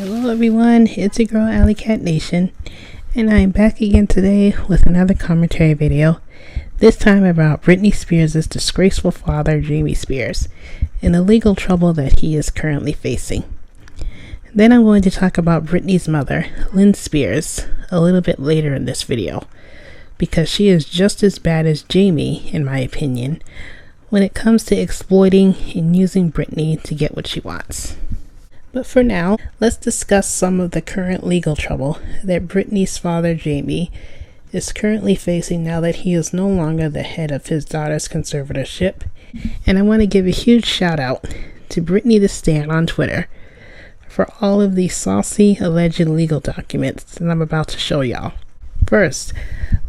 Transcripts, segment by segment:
Hello everyone, it's your girl Alley Cat Nation, and I'm back again today with another commentary video, this time about Britney Spears' disgraceful father, Jovany Spears, and the legal trouble that he is currently facing. Then I'm going to talk about Britney's mother, Lynn Spears, a little bit later in this video, because she is just as bad as Jovany, in my opinion, when it comes to exploiting and using Britney to get what she wants. But for now, let's discuss some of the current legal trouble that Britney's father, Jovany, is currently facing now that he is no longer the head of his daughter's conservatorship. And I want to give a huge shout out to Britney the Stan on Twitter for all of these saucy alleged legal documents that I'm about to show y'all. First,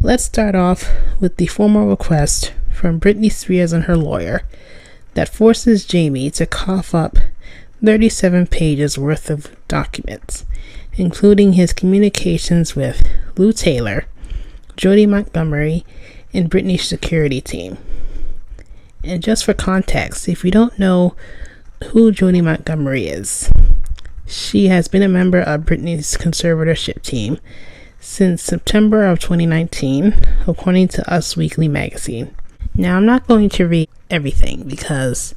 let's start off with the formal request from Britney Spears and her lawyer that forces Jovany to cough up 37 pages worth of documents, including his communications with Lou Taylor, Jody Montgomery, and Britney's security team. And just for context, if you don't know who Jody Montgomery is, she has been a member of Britney's conservatorship team since September of 2019, according to Us Weekly magazine. Now, I'm not going to read everything because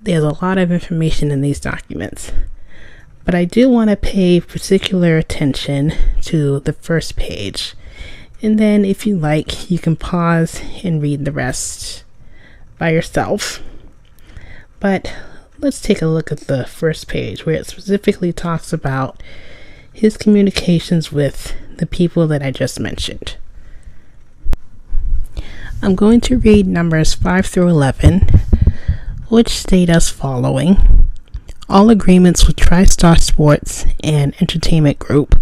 there's a lot of information in these documents, but I do want to pay particular attention to the first page, and then if you like, you can pause and read the rest by yourself. But let's take a look at the first page, where it specifically talks about his communications with the people that I just mentioned. I'm going to read numbers 5 through 11, which state as following: all agreements with TriStar Sports and Entertainment Group,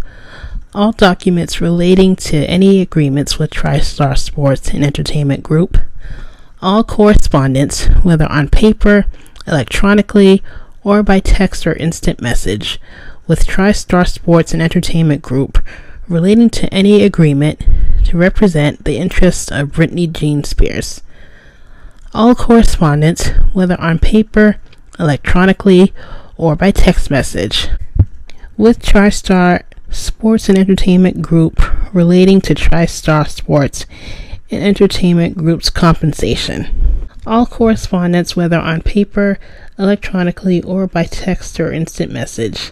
all documents relating to any agreements with TriStar Sports and Entertainment Group, all correspondence, whether on paper, electronically, or by text or instant message, with TriStar Sports and Entertainment Group relating to any agreement to represent the interests of Britney Jean Spears. All correspondence, whether on paper, electronically, or by text message, with TriStar Sports and Entertainment Group relating to TriStar Sports and Entertainment Group's compensation. All correspondence, whether on paper, electronically, or by text or instant message,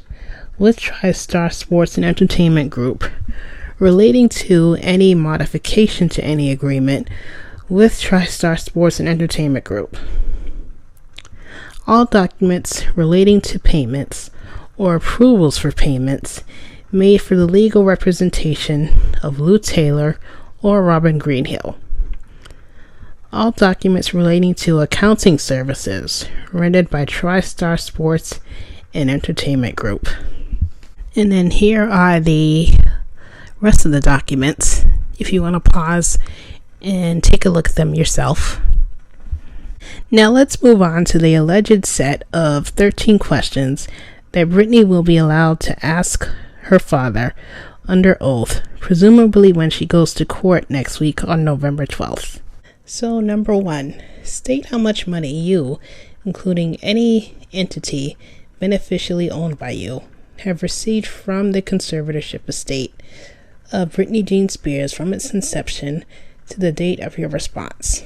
with TriStar Sports and Entertainment Group relating to any modification to any agreement with TriStar Sports and Entertainment Group. All documents relating to payments or approvals for payments made for the legal representation of Lou Taylor or Robin Greenhill. All documents relating to accounting services rendered by TriStar Sports and Entertainment Group. And then here are the rest of the documents, if you want to pause and take a look at them yourself. Now let's move on to the alleged set of 13 questions that Britney will be allowed to ask her father under oath, presumably when she goes to court next week on November 12th. So number 1, state how much money you, including any entity beneficially owned by you, have received from the conservatorship estate of Britney Jean Spears from its inception to the date of your response.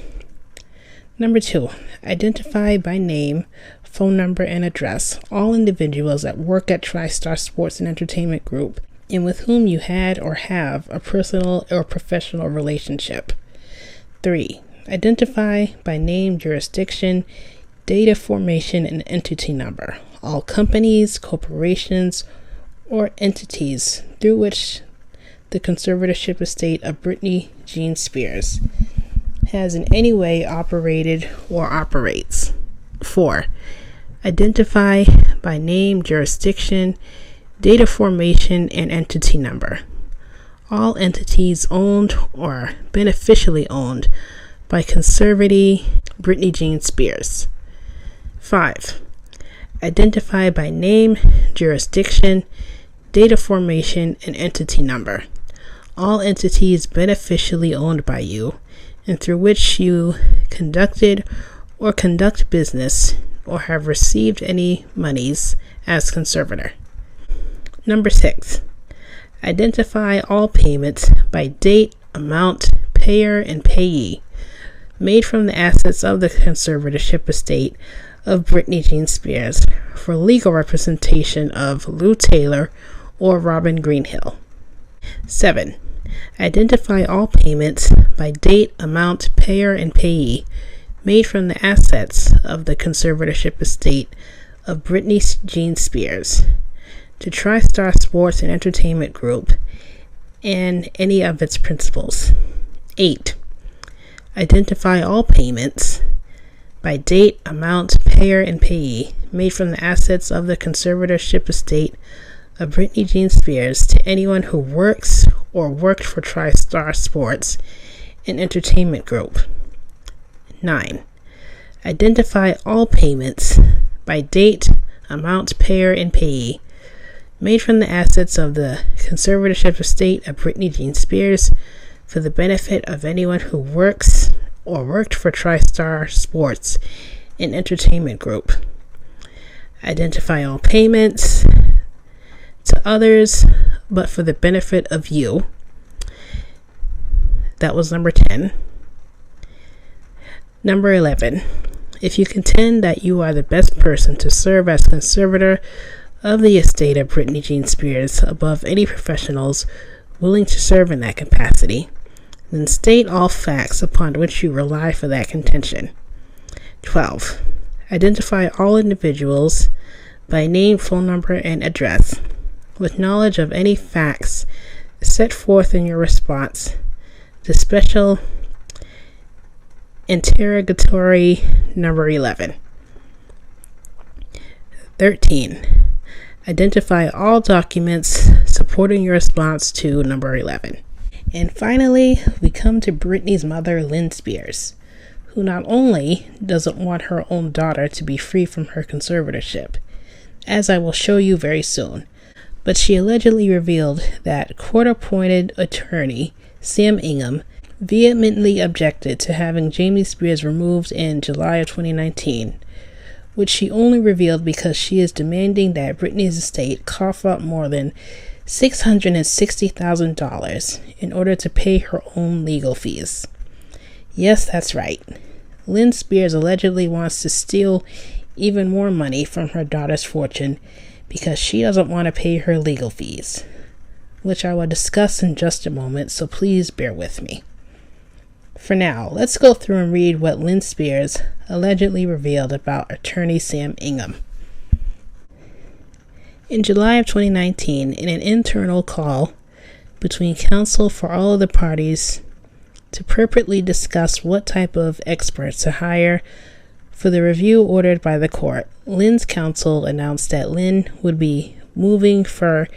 Number 2, identify by name, phone number, and address all individuals that work at TriStar Sports and Entertainment Group and with whom you had or have a personal or professional relationship. 3, identify by name, jurisdiction, date of formation, and entity number all companies, corporations, or entities through which the conservatorship estate of Britney Jean Spears has in any way operated or operates. 4, identify by name, jurisdiction, date of formation, and entity number all entities owned or beneficially owned by conservatee Britney Jean Spears. 5, identify by name, jurisdiction, date of formation, and entity number all entities beneficially owned by you and through which you conducted or conduct business or have received any monies as conservator. Number 6. Identify all payments by date, amount, payer, and payee made from the assets of the conservatorship estate of Britney Jean Spears for legal representation of Lou Taylor or Robin Greenhill. 7. Identify all payments by date, amount, payer, and payee made from the assets of the conservatorship estate of Britney Jean Spears to TriStar Sports and Entertainment Group and any of its principals. 8. Identify all payments by date, amount, payer, and payee made from the assets of the conservatorship estate of Britney Jean Spears to anyone who works or worked for TriStar Sports and Entertainment Group. 9. Identify all payments by date, amount, payer, and payee made from the assets of the conservatorship estate of Britney Jean Spears for the benefit of anyone who works or worked for TriStar Sports and Entertainment Group. Identify all payments to others, but for the benefit of you. That was number 10. Number 11. If you contend that you are the best person to serve as conservator of the estate of Britney Jean Spears above any professionals willing to serve in that capacity, then state all facts upon which you rely for that contention. 12. Identify all individuals by name, phone number, and address, with knowledge of any facts set forth in your response to special interrogatory number 11. 13. Identify all documents supporting your response to number 11. And finally, we come to Britney's mother, Lynn Spears, who not only doesn't want her own daughter to be free from her conservatorship, as I will show you very soon, but she allegedly revealed that court-appointed attorney Sam Ingham vehemently objected to having Jamie Spears removed in July of 2019, which she only revealed because she is demanding that Britney's estate cough up more than $660,000 in order to pay her own legal fees. Yes, that's right. Lynn Spears allegedly wants to steal even more money from her daughter's fortune because she doesn't want to pay her legal fees, which I will discuss in just a moment, so please bear with me. For now, let's go through and read what Lynn Spears allegedly revealed about attorney Sam Ingham. In July of 2019, in an internal call between counsel for all of the parties to purportedly discuss what type of experts to hire for the review ordered by the court, Lynn's counsel announced that Lynn would be moving for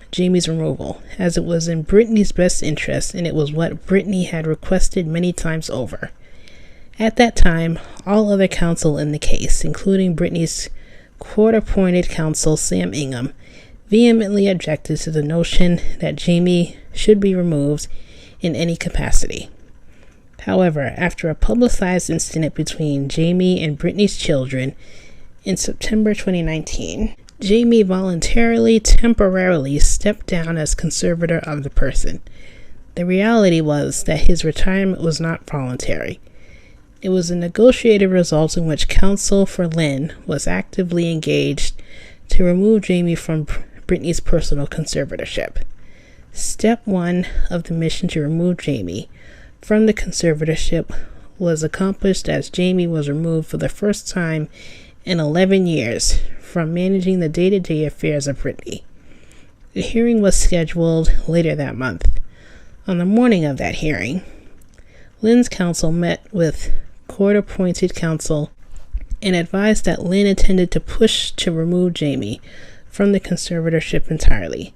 Jamie's removal, as it was in Britney's best interest and it was what Britney had requested many times over. At that time, all other counsel in the case, including Britney's court-appointed counsel Sam Ingham, vehemently objected to the notion that Jamie should be removed in any capacity. However, after a publicized incident between Jamie and Britney's children in September 2019, Jamie voluntarily, temporarily stepped down as conservator of the person. The reality was that his retirement was not voluntary. It was a negotiated result in which counsel for Lynn was actively engaged to remove Jamie from Britney's personal conservatorship. Step 1 of the mission to remove Jamie from the conservatorship was accomplished as Jamie was removed for the first time in 11 years from managing the day-to-day affairs of Britney. The hearing was scheduled later that month. On the morning of that hearing, Lynn's counsel met with court-appointed counsel and advised that Lynn intended to push to remove Jamie from the conservatorship entirely.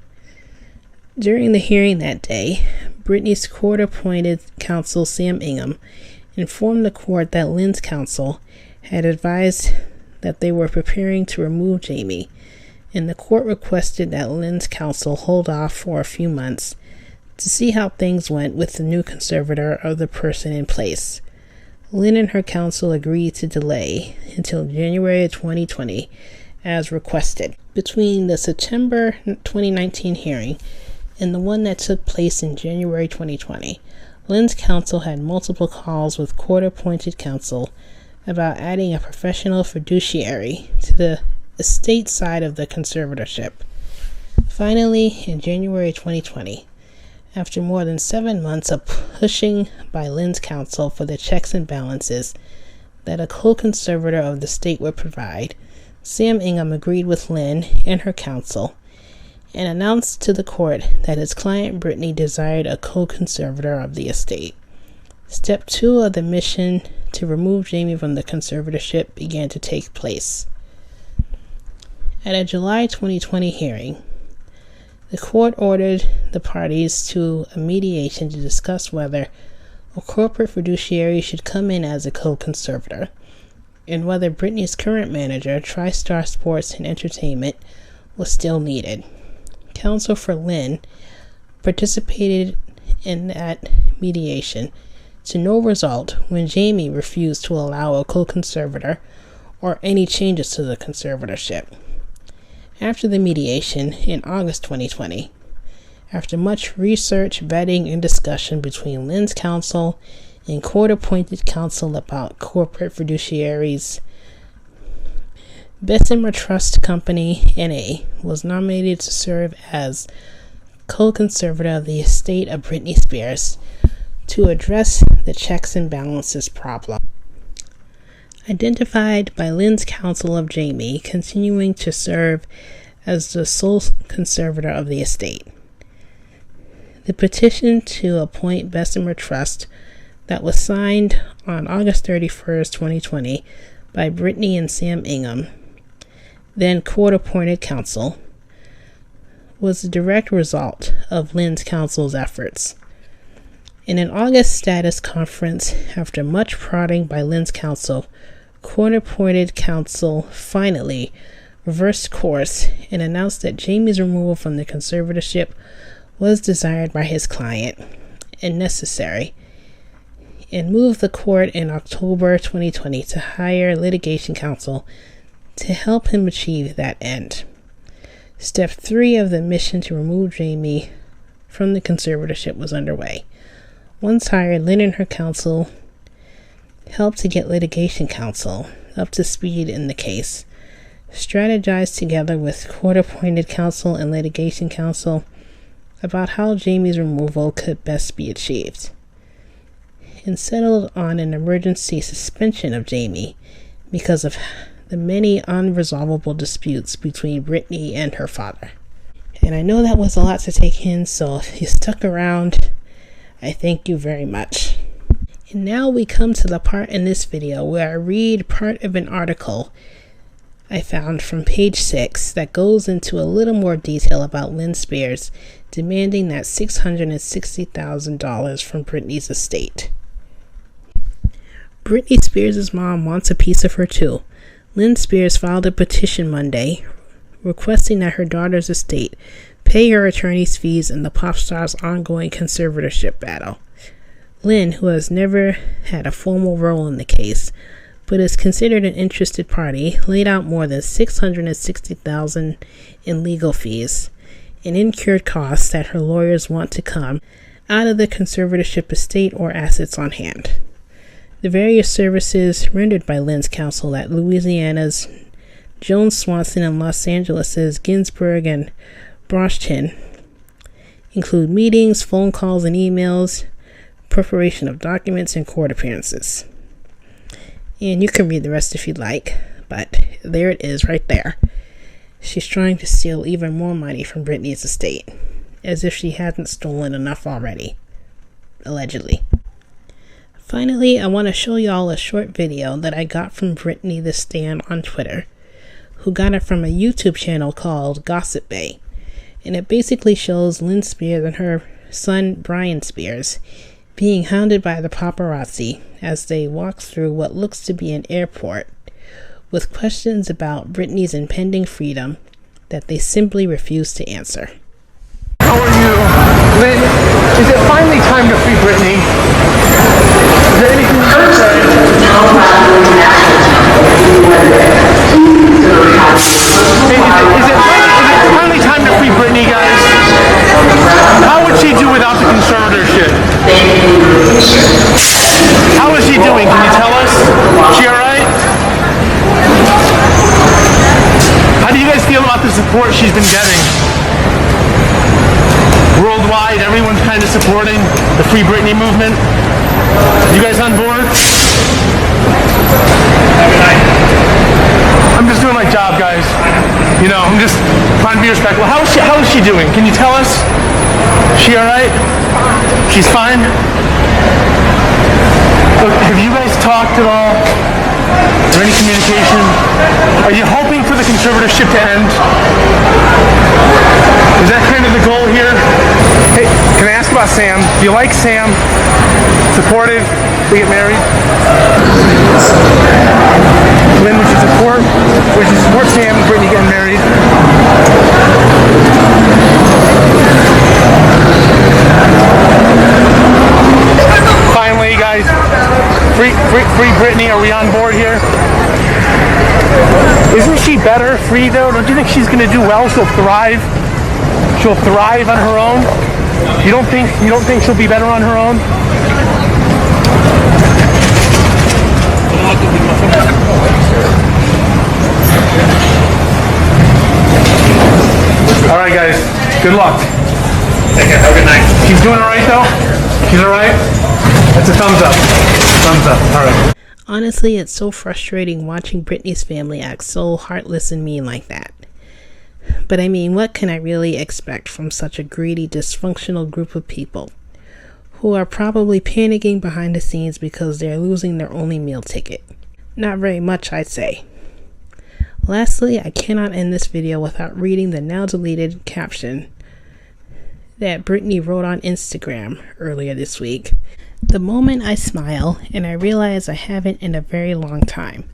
During the hearing that day, Britney's court-appointed counsel Sam Ingham informed the court that Lynn's counsel had advised that they were preparing to remove Jamie, and the court requested that Lynn's counsel hold off for a few months to see how things went with the new conservator of the person in place. Lynn and her counsel agreed to delay until January of 2020 as requested. Between the September 2019 hearing and the one that took place in January 2020, Lynn's counsel had multiple calls with court-appointed counsel about adding a professional fiduciary to the estate side of the conservatorship. Finally, in January 2020, after more than 7 months of pushing by Lynn's counsel for the checks and balances that a co-conservator of the estate would provide, Sam Ingham agreed with Lynn and her counsel and announced to the court that his client Britney desired a co-conservator of the estate. Step 2 of the mission to remove Jamie from the conservatorship began to take place. At a July 2020 hearing, the court ordered the parties to a mediation to discuss whether a corporate fiduciary should come in as a co-conservator and whether Britney's current manager, TriStar Sports and Entertainment, was still needed. Counsel for Lynn participated in that mediation to no result when Jamie refused to allow a co-conservator or any changes to the conservatorship. After the mediation in August 2020, after much research, vetting, and discussion between Lynn's counsel and court-appointed counsel about corporate fiduciaries, Bessemer Trust Company, N.A. was nominated to serve as co-conservator of the estate of Britney Spears to address the checks and balances problem. Identified by Lynn's counsel of Jamie continuing to serve as the sole conservator of the estate. The petition to appoint Bessemer Trust that was signed on August 31st, 2020 by Britney and Sam Ingham, then court-appointed counsel, was a direct result of Lynn's counsel's efforts. In an August status conference, after much prodding by Lynn's counsel, court-appointed counsel finally reversed course and announced that Jamie's removal from the conservatorship was desired by his client and necessary, and moved the court in October 2020 to hire litigation counsel to help him achieve that end. Step 3 of the mission to remove Jamie from the conservatorship was underway. Once hired, Lynn and her counsel helped to get litigation counsel up to speed in the case, strategized together with court-appointed counsel and litigation counsel about how Jamie's removal could best be achieved, and settled on an emergency suspension of Jamie because of the many unresolvable disputes between Britney and her father. And I know that was a lot to take in, so if you stuck around, I thank you very much. And now we come to the part in this video where I read part of an article I found from page 6 that goes into a little more detail about Lynn Spears demanding that $660,000 from Britney's estate. Britney Spears' mom wants a piece of her too. Lynn Spears filed a petition Monday requesting that her daughter's estate pay her attorney's fees in the pop star's ongoing conservatorship battle. Lynn, who has never had a formal role in the case, but is considered an interested party, laid out more than $660,000 in legal fees and incurred costs that her lawyers want to come out of the conservatorship estate or assets on hand. The various services rendered by Lynn's counsel at Louisiana's Jones Swanson and Los Angeles' Ginsburg and Broshton include meetings, phone calls, and emails, preparation of documents, and court appearances. And you can read the rest if you'd like, but there it is right there. She's trying to steal even more money from Britney's estate, as if she hadn't stolen enough already, allegedly. Finally, I want to show y'all a short video that I got from Britney the Stan on Twitter, who got it from a YouTube channel called Gossip Bay. And it basically shows Lynn Spears and her son Bryan Spears being hounded by the paparazzi as they walk through what looks to be an airport with questions about Britney's impending freedom that they simply refuse to answer. How are you? Lynn, is it finally time to free Britney? Is there anything you can say? support she's been getting. Worldwide, everyone's kind of supporting the Free Britney movement. You guys on board? I'm just doing my job, guys. You know, I'm just trying to be respectful. How is she doing? Can you tell us? She all right? She's fine? Look, have you guys talked at all? Is there any communication? Are you hoping for the conservatorship to end? Is that kind of the goal here? Hey, can I ask about Sam? Do you like Sam? Supportive? They get married? Lynn, would you support Sam and Britney getting married? Finally, guys, free Britney. Are we on board here? Isn't she better free though? Don't you think she's gonna do well? She'll thrive. She'll thrive on her own. You don't think she'll be better on her own? All right, guys. Good luck. Take care. Have a good night. She's doing all right though. She's all right. That's a thumbs up. Thumbs up. All right. Honestly, it's so frustrating watching Britney's family act so heartless and mean like that. But I mean, what can I really expect from such a greedy, dysfunctional group of people who are probably panicking behind the scenes because they're losing their only meal ticket? Not very much, I'd say. Lastly, I cannot end this video without reading the now deleted caption that Britney wrote on Instagram earlier this week. The moment I smile and I realize I haven't in a very long time.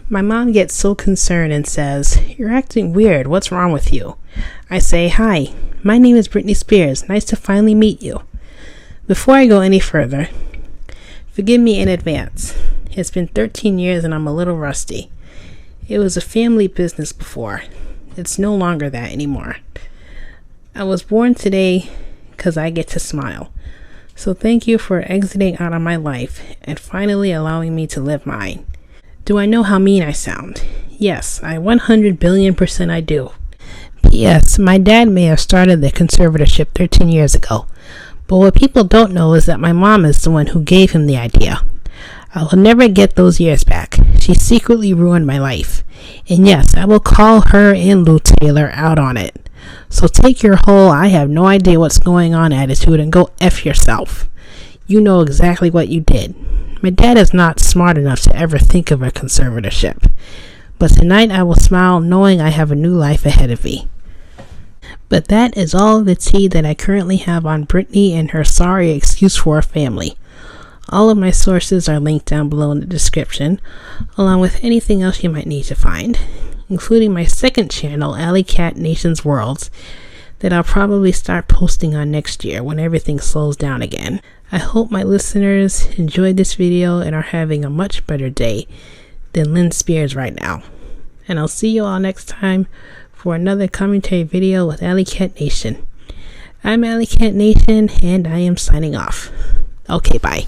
My mom gets so concerned and says, "You're acting weird. What's wrong with you?" I say, "Hi, my name is Britney Spears. Nice to finally meet you." Before I go any further, forgive me in advance. It's been 13 years and I'm a little rusty. It was a family business before. It's no longer that anymore. I was born today because I get to smile. So thank you for exiting out of my life and finally allowing me to live mine. Do I know how mean I sound? Yes, I 100 billion% I do. P.S. My dad may have started the conservatorship 13 years ago, but what people don't know is that my mom is the one who gave him the idea. I will never get those years back. She secretly ruined my life. And yes, I will call her and Lou Taylor out on it. So take your whole "I have no idea what's going on" attitude and go F yourself. You know exactly what you did. My dad is not smart enough to ever think of a conservatorship. But tonight I will smile knowing I have a new life ahead of me. But that is all the tea that I currently have on Britney and her sorry excuse for her family. All of my sources are linked down below in the description, along with anything else you might need to find, including my second channel, Alley Cat Nation's Worlds, that I'll probably start posting on next year when everything slows down again. I hope my listeners enjoyed this video and are having a much better day than Lynn Spears right now. And I'll see you all next time for another commentary video with Alley Cat Nation. I'm Alley Cat Nation and I am signing off. Okay, bye.